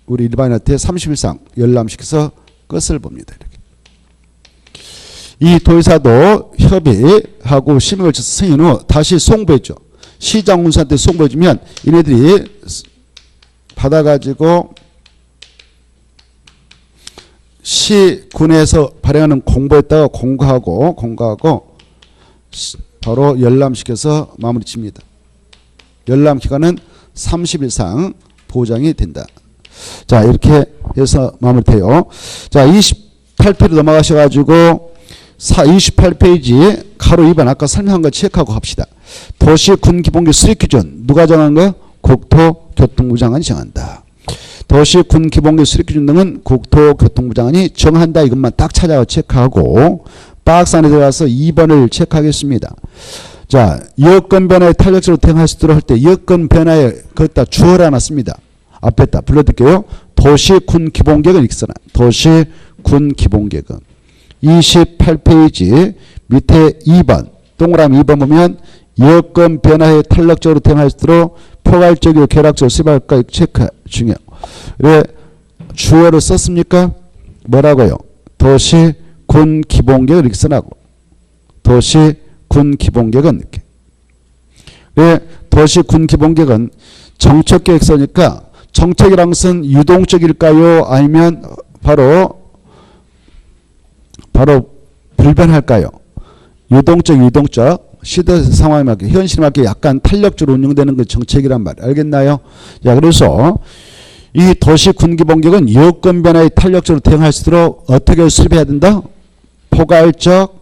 Speaker 1: 우리 일반인한테 30일 이상 열람시켜서 끝을 봅니다. 이렇게. 이 도의사도 협의하고 심의를 거쳐서 승인 후 다시 송부해줘. 시장 운수한테 송부해주면 이네들이 받아가지고 시군에서 발행하는 공부했다가 공고하고 바로 열람시켜서 마무리 칩니다. 열람 기간은 30일 이상 보장이 된다. 자, 이렇게 해서 마무리돼요. 자, 28페이지 넘어가셔가지고 28페이지 가로 2번 아까 설명한 거 체크하고 합시다. 도시군 기본규 수립 기준 누가 정한 거? 국토교통부 장관이 정한다. 도시군 기본규 수립 기준 등은 국토교통부 장관이 정한다. 이것만 딱 찾아가 체크하고 박스 안에 들어가서 2번을 체크하겠습니다. 자, 여건 변화에 탄력적으로 대응할 수 있도록 할 때 여건 변화에 거기다 주어를 하나 씁니다. 앞에다 불러드릴게요. 도시군 기본계획은 이렇게 써놔. 도시군 기본계획은 28페이지 밑에 2번 동그라미 2번 보면 여건 변화에 탄력적으로 대응할 수 있도록 포괄적이고 계략적으로 수립할까 체크 중요해요. 왜 주어를 썼습니까? 뭐라고요? 도시군 기본계획을 이렇게 써놔고 도시군 기본계획은 이렇게. 왜 도시군 기본계획은 정책계획서니까 정책이란 것은 유동적일까요? 아니면 바로 불변할까요? 유동적 시대 상황에 맞게 현실에 맞게 약간 탄력적으로 운영되는 그 정책이란 말 알겠나요? 자, 그래서 이 도시군 기본계획은 여건 변화에 탄력적으로 대응할 수 있도록 어떻게 수립해야 된다? 포괄적,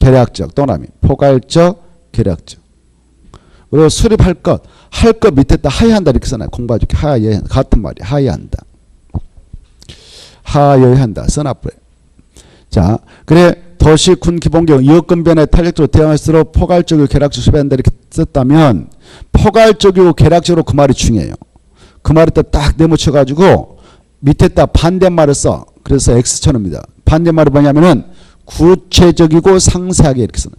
Speaker 1: 계략적, 동그라미 포괄적, 계략적. 그리고 수립할 것, 할 것 밑에다 하야한다 이렇게 써놔요. 공부하지 하야 같은 말이야. 하야한다. 하야한다 써놔버려. 자, 그래 도시군 기본계획 여건 변화에 탄력적으로 대응할 수 있도록 포괄적이고 계략적으로 수립한다 이렇게 썼다면 포괄적이고 계략적으로 그 말이 중요해요. 그 말을 딱 내묻혀가지고 밑에다 반대말을 써. 그래서 X천입니다. 반대말이 뭐냐면은 구체적이고 상세하게 이렇게 써요.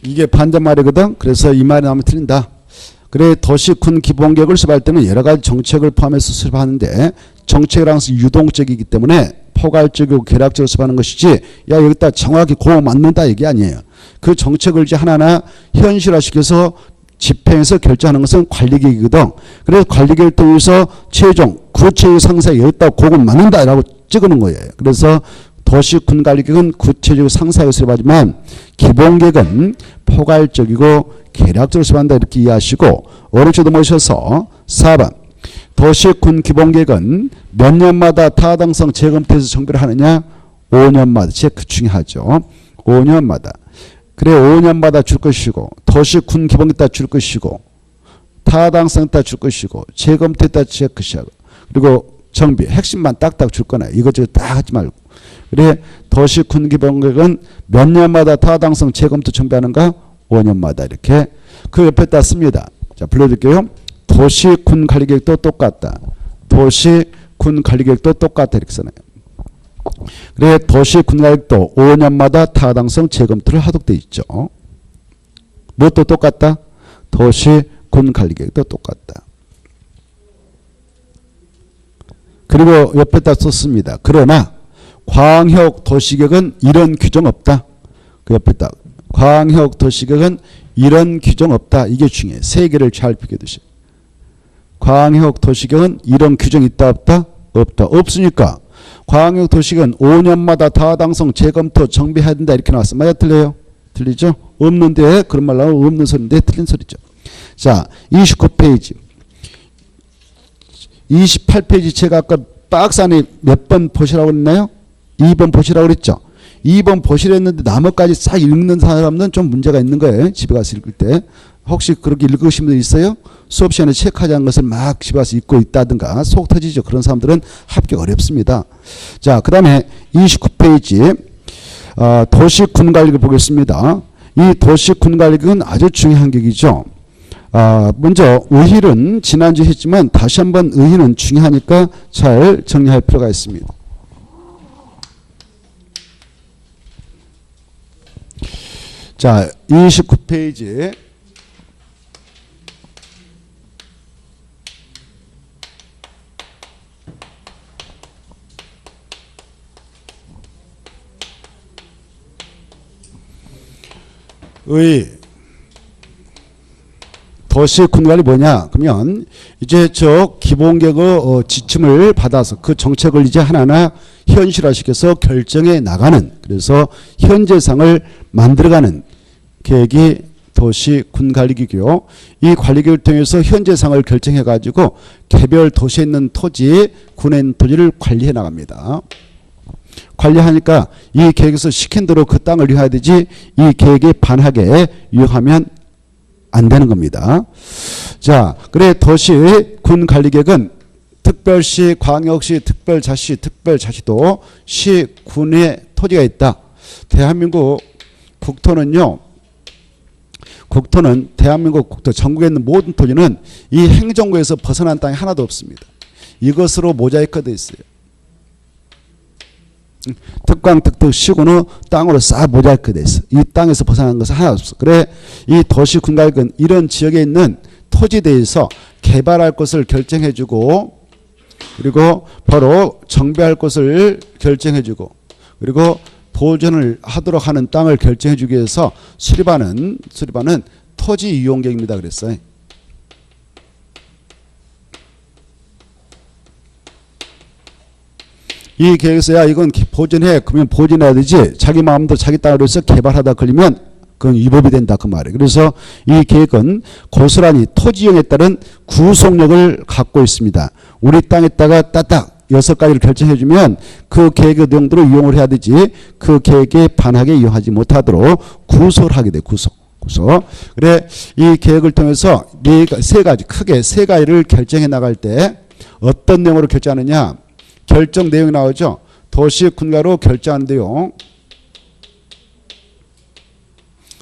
Speaker 1: 이게 반대말이거든. 그래서 이 말이 나오면 틀린다. 그래 도시군 기본계획을 수립할 때는 여러 가지 정책을 포함해서 수립하는데 정책이라는 것은 유동적이기 때문에 포괄적이고 계략적으로 수립하는 것이지 야 여기다 정확히 고 맞는다 얘기 아니에요. 그 정책을 이제 하나하나 현실화시켜서 집행해서 결정하는 것은 관리계획이거든. 그래서 관리계획을 통해서 최종 구체적 상세하게 여기다 고건 맞는다라고 찍어놓은 거예요. 그래서 도시군 관리계획은 구체적으로 상세하게 수립하지만 기본계획은 포괄적이고 계략적으로 수립한다 이렇게 이해하시고 오른쪽도 모셔서 4번 도시군 기본계획은 몇 년마다 타당성 재검토해서 정비를 하느냐 5년마다 체크 중요하죠. 5년마다. 그래 5년마다 줄 것이고 도시군 기본계획 따 줄 것이고 타당성 따 줄 것이고 재검토 따 체크시하고 그리고 정비 핵심만 딱딱 줄 거나 이것저것 다 하지 말고 그래 도시군 기본계획은 몇 년마다 타당성 재검토 정비하는가 5년마다 이렇게 그 옆에다 씁니다. 자 불러드릴게요. 도시군 관리계획도 똑같다. 도시군 관리계획도 똑같다 이렇게 써놔요. 그래 도시군 관리계획도 5년마다 타당성 재검토를 하도록 돼 있죠. 무엇도 똑같다? 도시군 관리계획도 똑같다. 그리고 옆에다 썼습니다. 그러나 광역 도시계획은 이런 규정 없다. 그 옆에다 광역 도시계획은 이런 규정 없다. 이게 중요해. 세 개를 잘 비교해두시. 광역 도시계획은 이런 규정 있다 없다? 없다. 없으니까 광역 도시계획은 5년마다 다당성 재검토 정비해야 된다. 이렇게 나왔어. 맞아 틀려요? 틀리죠? 없는데 그런 말 나오면 없는 소리인데 틀린 소리죠. 자, 29페이지. 28페이지 제가 아까 박스 안에 몇 번 보시라고 했나요? 2번 보시라고 그랬죠. 2번 보시라 했는데 나머지까지 싹 읽는 사람은 좀 문제가 있는 거예요. 집에 가서 읽을 때. 혹시 그렇게 읽으신 분 있어요? 수업 시간에 체크하지 않은 것을 막 집에 가서 읽고 있다든가 속 터지죠. 그런 사람들은 합격 어렵습니다. 자, 그 다음에 29페이지 도시군관리를 보겠습니다. 이 도시군관리는 아주 중요한 격이죠. 먼저 의힐은 지난주에 했지만 다시 한번 의힐은 중요하니까 잘 정리할 필요가 있습니다. 자, 29페이지 의 도시군관리 뭐냐? 그러면 이제 저 기본계획의 지침을 받아서 그 정책을 이제 하나하나 현실화시켜서 결정해 나가는, 그래서 현재상을 만들어가는 계획이 도시군관리기고요. 이 관리계획을 통해서 현재상을 결정해 가지고 개별 도시에 있는 토지, 군에 있는 토지를 관리해 나갑니다. 관리하니까 이 계획에서 시킨 대로 그 땅을 이용해야 되지, 이 계획에 반하게 이용하면 안 되는 겁니다. 자, 그래 도시군 관리계획은 특별시, 광역시, 특별자치, 특별자치도 시, 군의 토지가 있다. 대한민국 국토는요. 국토는 대한민국 국토 전국에 있는 모든 토지는 이 행정구에서 벗어난 땅이 하나도 없습니다. 이것으로 모자이크되어 있어요. 특광, 특특, 시군의 땅으로 싹 모자이크되어 있어. 이 땅에서 벗어난 것은 하나 없어. 그래 이 도시군관리는 이런 지역에 있는 토지에 대해서 개발할 것을 결정해주고, 그리고 바로 정비할 것을 결정해주고, 그리고 보존을 하도록 하는 땅을 결정해주기 위해서 수립하는 토지 이용계획입니다. 그랬어요. 이 계획에서 야 이건 보존해. 그러면 보존해야 되지. 자기 마음대로 자기 땅으로 해서 개발하다 걸리면 그건 위법이 된다 그 말이에요. 그래서 이 계획은 고스란히 토지 이용에 따른 구속력을 갖고 있습니다. 우리 땅에다가 따딱 6가지를 결정해주면 그 계획의 내용대로 이용을 해야 되지, 그 계획에 반하게 이용하지 못하도록 구속을 하게 돼. 구속. 그래 이 계획을 통해서 세 가지, 크게 세 가지를 결정해 나갈 때 어떤 내용으로 결정하느냐. 결정 내용이 나오죠. 도시군가로 결정하는 내용.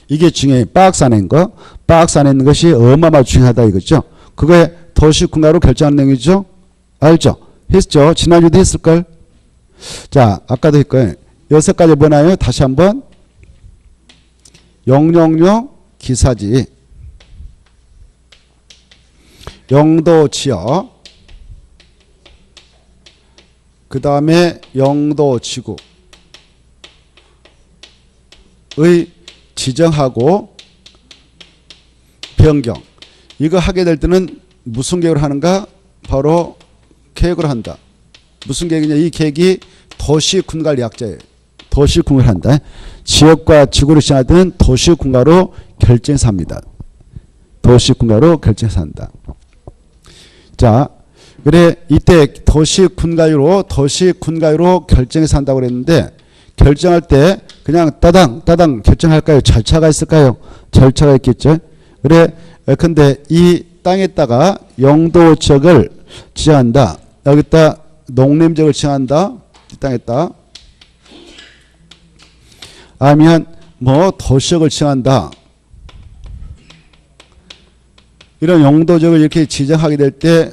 Speaker 1: 이게 중요해요. 박스 안에 있는 거. 박스 안에 있는 것이 어마어마하게 중요하다 이거죠. 그게 도시군가로 결정하는 내용이죠. 알죠? 했죠. 지난주도 했을걸. 자, 아까도 했고요. 6가지 뭐나요? 다시 한번. 영영령 기사지. 영도지역. 그 다음에 영도지구의 지정하고 변경. 이거 하게 될 때는 무슨 계획을 하는가? 바로 계획을 한다. 무슨 계획이냐? 이 계획이 도시군관리 약자예요. 도시군관리 한다. 지역과 지구를 지나는 도시군가로 결정해서 합니다. 도시군가로 결정해서 한다. 자, 그래 이때 도시군가로 결정해서 한다고 그랬는데, 결정할 때 그냥 따당 결정할까요? 절차가 있을까요? 절차가 있겠죠. 그래 근데 이 땅에다가 영도 지역을 지정한다. 여기다 농림 지역을 지정한다. 이 땅에다. 아니면 뭐 도시역을 지정한다. 이런 영도 지역을 이렇게 지정하게 될 때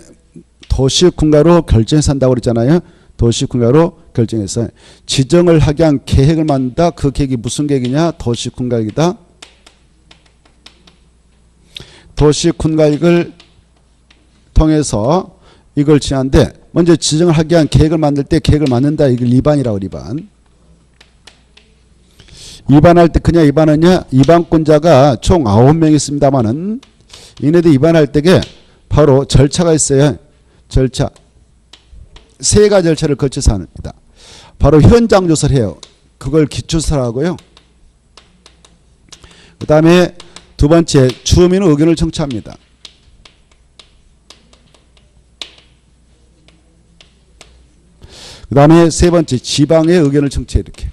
Speaker 1: 도시군가로 결정해서 한다고 그랬잖아요. 도시군가로 결정해서 지정을 하기 위한 계획을 만든다. 그 계획이 무슨 계획이냐? 도시군가이다. 도시군가를 통해서 이걸 지정하는데, 먼저 지정을 하기 위한 계획을 만들 때 계획을 만든다. 이걸 리반이라고. 리반. 위반할 때 그냥 위반하냐? 위반권자가 총 9명 있습니다만은 이네들 위반할 때에 바로 절차가 있어요. 절차. 세 가지 절차를 거쳐서 합니다. 바로 현장 조사를 해요. 그걸 기초조사라고요. 그 다음에 두 번째, 주민의 의견을 청취합니다. 그 다음에 세 번째, 지방의 의견을 청취해 이렇게.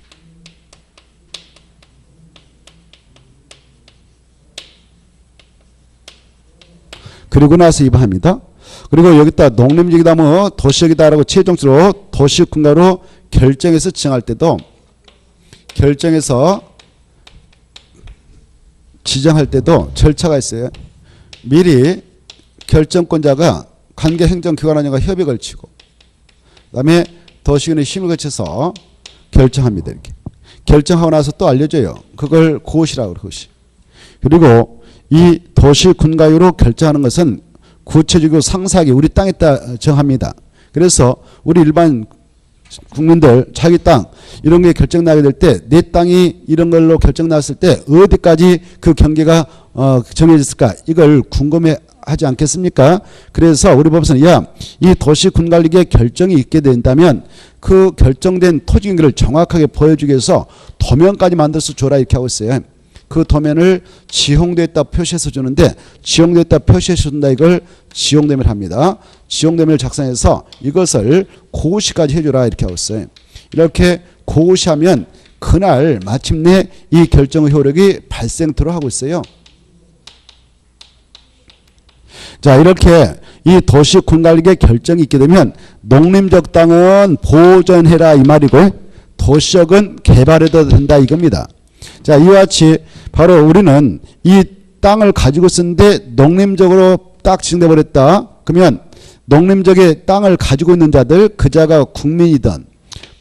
Speaker 1: 그리고 나서 위반합니다. 그리고 여기다 농림지역이다 뭐 도시역이다라고 최종적으로 도시군가로 결정해서 지정할 때도 결정해서 지정할 때도 절차가 있어요. 미리 결정권자가 관계 행정기관과 협의 걸치고 그다음에 도시군의 힘을 거쳐서 결정합니다. 이렇게 결정하고 나서 또 알려줘요. 그걸 고시라고 그래요. 고시. 그리고 이 도시군가요로 결정하는 것은 구체적으로 상세하게 우리 땅에다 정합니다. 그래서 우리 일반 국민들 자기 땅 이런 게 결정나게 될 때 내 땅이 이런 걸로 결정났을 때 어디까지 그 경계가 정해졌을까 이걸 궁금해하지 않겠습니까? 그래서 우리 법에서는 이 도시군관리계 결정이 있게 된다면 그 결정된 토지 경계를 정확하게 보여주기 위해서 도면까지 만들어서 줘라 이렇게 하고 있어요. 그 도면을 지형도에다 표시해서 주는데 지형도에다 표시해서 준다 이걸 지형도면을 합니다. 지형도면을 작성해서 이것을 고시까지 해주라 이렇게 하고 있어요. 이렇게 고시하면 그날 마침내 이 결정의 효력이 발생토록 하고 있어요. 자, 이렇게 이 도시군관리계 결정이 있게 되면 농림적 땅은 보존해라 이 말이고 도시역은 개발해도 된다 이겁니다. 자, 이와 같이 바로 우리는 이 땅을 가지고 있었는데 농림적으로 딱 지정돼 버렸다. 그러면 농림적의 땅을 가지고 있는 자들 그 자가 국민이든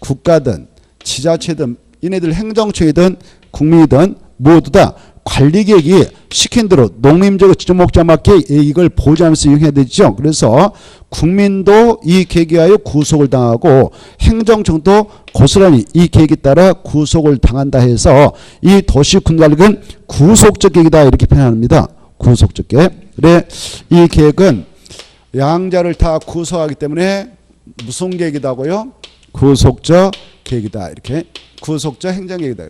Speaker 1: 국가든 지자체든 이네들 행정처이든 국민이든 모두 다 관리계획이 시킨 대로 농림적 지정 목적에 맞게 이걸 보좌하면서 이용해야 되죠. 그래서 국민도 이 계획에 하여 구속을 당하고 행정청도 고스란히 이 계획에 따라 구속을 당한다 해서 이 도시군관리계획은 구속적 계획이다 이렇게 표현합니다. 구속적 계획. 그래 이 계획은 양자를 다 구속하기 때문에 무슨 계획이다고요? 구속적 계획이다 이렇게 구속적 행정계획이다.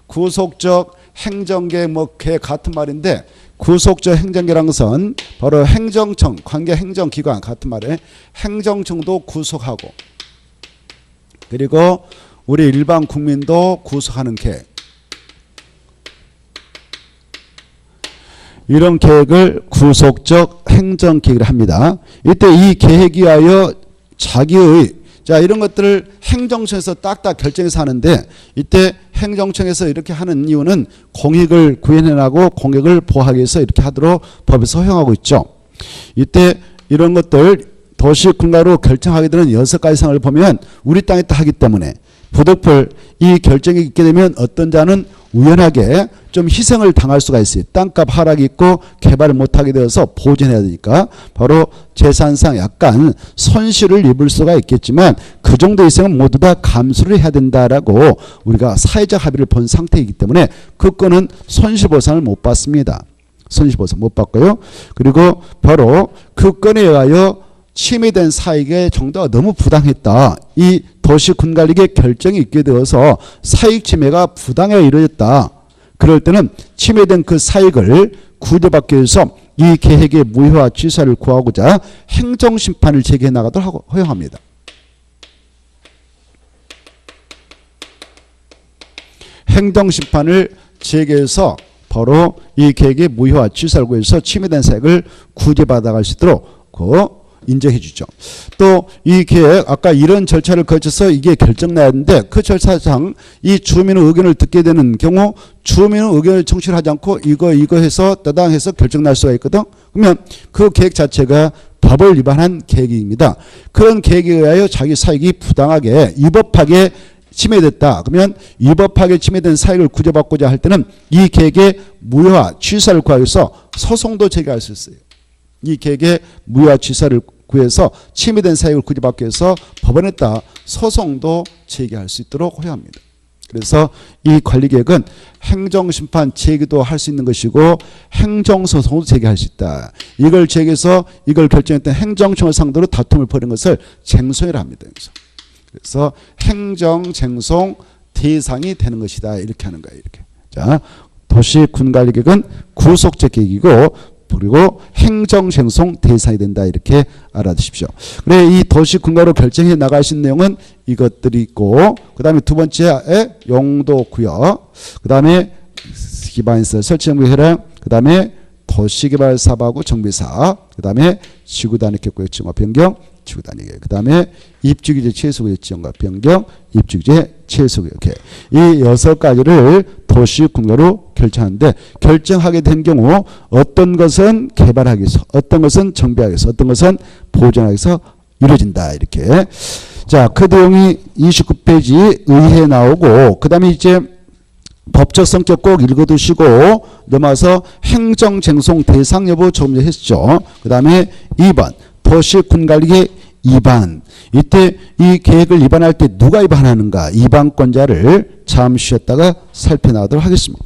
Speaker 1: 구속적 행정계획 뭐 계획 같은 말인데 구속적 행정계획이라는 것은 바로 행정청 관계 행정기관 같은 말에 행정청도 구속하고 그리고 우리 일반 국민도 구속하는 계획 이런 계획을 구속적 행정계획을 합니다. 이때 이 계획에 의하여 자기의 자 이런 것들을 행정청에서 딱딱 결정해서 하는데 이때 행정청에서 이렇게 하는 이유는 공익을 구현해나고 공익을 보호하기 위해서 이렇게 하도록 법에서 허용하고 있죠. 이때 이런 것들 도시군가로 결정하게 되는 6가지 사항을 보면 우리 땅에 하기 때문에 부득불 이 결정이 있게 되면 어떤 자는 우연하게 좀 희생을 당할 수가 있어요. 땅값 하락이 있고 개발을 못하게 되어서 보존해야 되니까 바로 재산상 약간 손실을 입을 수가 있겠지만 그 정도 희생은 모두 다 감수를 해야 된다라고 우리가 사회적 합의를 본 상태이기 때문에 그 건은 손실보상을 못 받습니다. 손실보상 못 받고요. 그리고 바로 그 건에 의하여 침해된 사익의 정도가 너무 부당했다. 이 도시군관리계 결정이 있게 되어서 사익 침해가 부당하게 이루어졌다. 그럴 때는 침해된 그 사익을 구제받기 위해서 이 계획의 무효와 취소를 구하고자 행정심판을 제기해 나가도록 허용합니다. 행정심판을 제기해서 바로 이 계획의 무효와 취소를 구해서 침해된 사익을 구제받아갈 수 있도록 인정해 주죠. 또 이 계획 아까 이런 절차를 거쳐서 이게 결정나야 하는데 그 절차상 이 주민의 의견을 듣게 되는 경우 주민의 의견을 청취를 하지 않고 이거 해서 따당해서 결정날 수가 있거든. 그러면 그 계획 자체가 법을 위반한 계획입니다. 그런 계획에 의하여 자기 사익이 부당하게 위법하게 침해됐다. 그러면 위법하게 침해된 사익을 구제받고자 할 때는 이 계획의 무효화 취소를 구하기 위해서 소송도 제기할 수 있어요. 이 계획의 무효화 취소를 구해서 침해된 사익을 구제받기 위해서 법원에다 소송도 제기할 수 있도록 허용합니다. 그래서 이 관리계획은 행정심판 제기도 할 수 있는 것이고 행정소송도 제기할 수 있다. 이걸 제기해서 이걸 결정했던 행정청을 상대로 다툼을 벌인 것을 쟁소해라 합니다. 그래서 행정쟁송 대상이 되는 것이다. 이렇게 하는 거예요. 이렇게. 자, 도시군관리계획은 구속적 계획이고 그리고 행정쟁송 대상이 된다. 이렇게 알아두십시오. 그래, 이 도시군가로 결정해 나가신 내용은 이것들이 있고, 그 다음에 두 번째에 용도구역, 그 다음에 기반시설 설치정비회랑, 그 다음에 도시개발사업하고 정비사, 그 다음에 지구단위 격구역 지정과 변경, 지구단위 계획, 그 다음에 입주규제 최소구역 지정과 변경, 입주규제 최소구역 계획. 이 6가지를 도시군가로 결정하는데, 결정하게 된 경우 어떤 것은 개발하기 위해서, 어떤 것은 정비하기 위해서, 어떤 것은 보존하기 위해서 이루어진다. 이렇게. 자, 그 내용이 29페이지 의회 나오고, 그 다음에 이제 법적 성격 꼭 읽어두시고 넘어와서 행정쟁송 대상 여부 조금 했죠. 그 다음에 2번 도시군관리계획 위반. 이때 이 계획을 위반할 때 누가 위반하는가, 위반권자를 잠시 쉬었다가 살펴나가도록 하겠습니다.